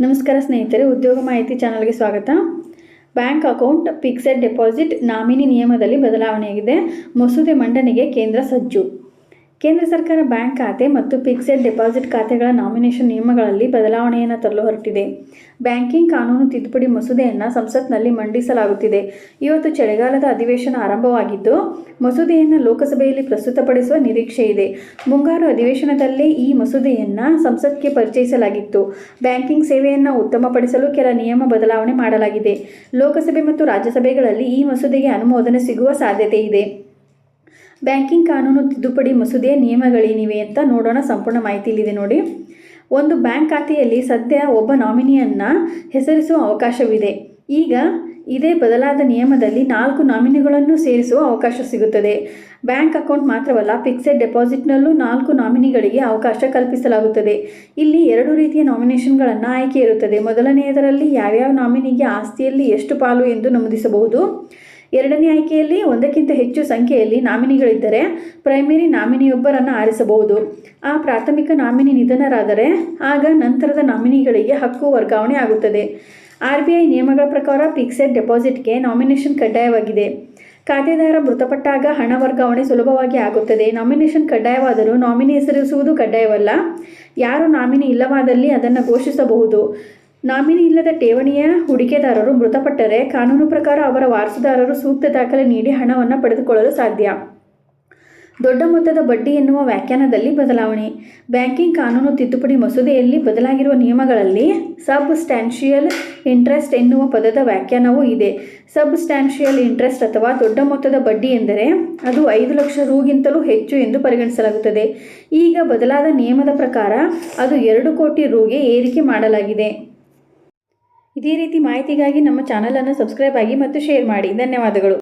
ನಮಸ್ಕಾರ ಸ್ನೇಹಿತರೆ, ಉದ್ಯೋಗ ಮಾಹಿತಿ ಚಾನಲ್ಗೆ ಸ್ವಾಗತ. Bank account fixed deposit nominee ನಿಯಮದಲ್ಲಿ ಬದಲಾವಣೆಯಾಗಿದೆ. ಮಸೂದೆ ಮಂಡನೆಗೆ ಕೇಂದ್ರ ಸಜ್ಜು. ಕೇಂದ್ರ ಸರ್ಕಾರ ಬ್ಯಾಂಕ್ ಖಾತೆ ಮತ್ತು ಫಿಕ್ಸೆಡ್ ಡೆಪಾಸಿಟ್ ಖಾತೆಗಳ ನಾಮಿನೇಷನ್ ನಿಯಮಗಳಲ್ಲಿ ಬದಲಾವಣೆಯನ್ನು ತರಲು ಹೊರಟಿದೆ. ಬ್ಯಾಂಕಿಂಗ್ ಕಾನೂನು ತಿದ್ದುಪಡಿ ಮಸೂದೆಯನ್ನು ಸಂಸತ್ನಲ್ಲಿ ಮಂಡಿಸಲಾಗುತ್ತಿದೆ. ಇವತ್ತು ಚಳಿಗಾಲದ ಅಧಿವೇಶನ ಆರಂಭವಾಗಿದ್ದು, ಮಸೂದೆಯನ್ನು ಲೋಕಸಭೆಯಲ್ಲಿ ಪ್ರಸ್ತುತಪಡಿಸುವ ನಿರೀಕ್ಷೆ ಇದೆ. ಮುಂಗಾರು ಅಧಿವೇಶನದಲ್ಲೇ ಈ ಮಸೂದೆಯನ್ನು ಸಂಸತ್ಗೆ ಪರಿಚಯಿಸಲಾಗಿತ್ತು. ಬ್ಯಾಂಕಿಂಗ್ ಸೇವೆಯನ್ನು ಉತ್ತಮಪಡಿಸಲು ಕೆಲ ನಿಯಮ ಬದಲಾವಣೆ ಮಾಡಲಾಗಿದೆ. ಲೋಕಸಭೆ ಮತ್ತು ರಾಜ್ಯಸಭೆಗಳಲ್ಲಿ ಈ ಮಸೂದೆಗೆ ಅನುಮೋದನೆ ಸಿಗುವ ಸಾಧ್ಯತೆ ಇದೆ. ಬ್ಯಾಂಕಿಂಗ್ ಕಾನೂನು ತಿದ್ದುಪಡಿ ಮಸೂದೆಯ ನಿಯಮಗಳೇನಿವೆ ಅಂತ ನೋಡೋಣ. ಸಂಪೂರ್ಣ ಮಾಹಿತಿ ಇಲ್ಲಿದೆ ನೋಡಿ. ಒಂದು ಬ್ಯಾಂಕ್ ಖಾತೆಯಲ್ಲಿ ಸದ್ಯ ಒಬ್ಬ ನಾಮಿನಿಯನ್ನು ಹೆಸರಿಸುವ ಅವಕಾಶವಿದೆ. ಈಗ ಇದೇ ಬದಲಾದ ನಿಯಮದಲ್ಲಿ 4 ನಾಮಿನಿಗಳನ್ನು ಸೇರಿಸುವ ಅವಕಾಶ ಸಿಗುತ್ತದೆ. ಬ್ಯಾಂಕ್ ಅಕೌಂಟ್ ಮಾತ್ರವಲ್ಲ, ಫಿಕ್ಸೆಡ್ ಡೆಪಾಸಿಟ್ನಲ್ಲೂ 4 ನಾಮಿನಿಗಳಿಗೆ ಅವಕಾಶ ಕಲ್ಪಿಸಲಾಗುತ್ತದೆ. ಇಲ್ಲಿ 2 ರೀತಿಯ ನಾಮಿನೇಷನ್ಗಳನ್ನು ಆಯ್ಕೆ ಇರುತ್ತದೆ. ಮೊದಲನೆಯದರಲ್ಲಿ ಯಾವ್ಯಾವ ನಾಮಿನಿಗೆ ಆಸ್ತಿಯಲ್ಲಿ ಎಷ್ಟು ಪಾಲು ಎಂದು ನಮೂದಿಸಬಹುದು. ಎರಡನೇ ಆಯ್ಕೆಯಲ್ಲಿ ಒಂದಕ್ಕಿಂತ ಹೆಚ್ಚು ಸಂಖ್ಯೆಯಲ್ಲಿ ನಾಮಿನಿಗಳಿದ್ದರೆ ಪ್ರೈಮರಿ ನಾಮಿನಿಯೊಬ್ಬರನ್ನು ಆರಿಸಬಹುದು. ಆ ಪ್ರಾಥಮಿಕ ನಾಮಿನಿ ನಿಧನರಾದರೆ ಆಗ ನಂತರದ ನಾಮಿನಿಗಳಿಗೆ ಹಕ್ಕು ವರ್ಗಾವಣೆ ಆಗುತ್ತದೆ. RBI ನಿಯಮಗಳ ಪ್ರಕಾರ ಫಿಕ್ಸೆಡ್ ಡೆಪಾಸಿಟ್ಗೆ ನಾಮಿನೇಷನ್ ಕಡ್ಡಾಯವಾಗಿದೆ. ಖಾತೆದಾರ ಮೃತಪಟ್ಟಾಗ ಹಣ ವರ್ಗಾವಣೆ ಸುಲಭವಾಗಿ ಆಗುತ್ತದೆ. ನಾಮಿನೇಷನ್ ಕಡ್ಡಾಯವಾದರೂ ನಾಮಿನಿ ಹೆಸರಿಸುವುದು ಕಡ್ಡಾಯವಲ್ಲ. ಯಾರು ನಾಮಿನಿ ಇಲ್ಲವಾದಲ್ಲಿ ಅದನ್ನು ಘೋಷಿಸಬಹುದು. ನಾಮಿನಿ ಇಲ್ಲದ ಠೇವಣಿಯ ಹೂಡಿಕೆದಾರರು ಮೃತಪಟ್ಟರೆ ಕಾನೂನು ಪ್ರಕಾರ ಅವರ ವಾರಸುದಾರರು ಸೂಕ್ತ ದಾಖಲೆ ನೀಡಿ ಹಣವನ್ನು ಪಡೆದುಕೊಳ್ಳಲು ಸಾಧ್ಯ. ದೊಡ್ಡ ಮೊತ್ತದ ಬಡ್ಡಿ ಎನ್ನುವ ವ್ಯಾಖ್ಯಾನದಲ್ಲಿ ಬದಲಾವಣೆ. ಬ್ಯಾಂಕಿಂಗ್ ಕಾನೂನು ತಿದ್ದುಪಡಿ ಮಸೂದೆಯಲ್ಲಿ ಬದಲಾಗಿರುವ ನಿಯಮಗಳಲ್ಲಿ ಸಬ್ಸ್ಟ್ಯಾನ್ಷಿಯಲ್ ಇಂಟ್ರೆಸ್ಟ್ ಎನ್ನುವ ಪದದ ವ್ಯಾಖ್ಯಾನವೂ ಇದೆ. ಸಬ್ಸ್ಟ್ಯಾನ್ಷಿಯಲ್ ಇಂಟ್ರೆಸ್ಟ್ ಅಥವಾ ದೊಡ್ಡ ಮೊತ್ತದ ಬಡ್ಡಿ ಎಂದರೆ ಅದು 5 ಲಕ್ಷ ರೂಗಿಂತಲೂ ಹೆಚ್ಚು ಎಂದು ಪರಿಗಣಿಸಲಾಗುತ್ತದೆ. ಈಗ ಬದಲಾದ ನಿಯಮದ ಪ್ರಕಾರ ಅದು 2 ಕೋಟಿ ರೂಗೆ ಏರಿಕೆ ಮಾಡಲಾಗಿದೆ. ಇದೇ ರೀತಿ ಮಾಹಿತಿಗಾಗಿ ನಮ್ಮ ಚಾನಲನ್ನು ಸಬ್ಸ್ಕ್ರೈಬ್ ಆಗಿ ಮತ್ತು ಶೇರ್ ಮಾಡಿ. ಧನ್ಯವಾದಗಳು.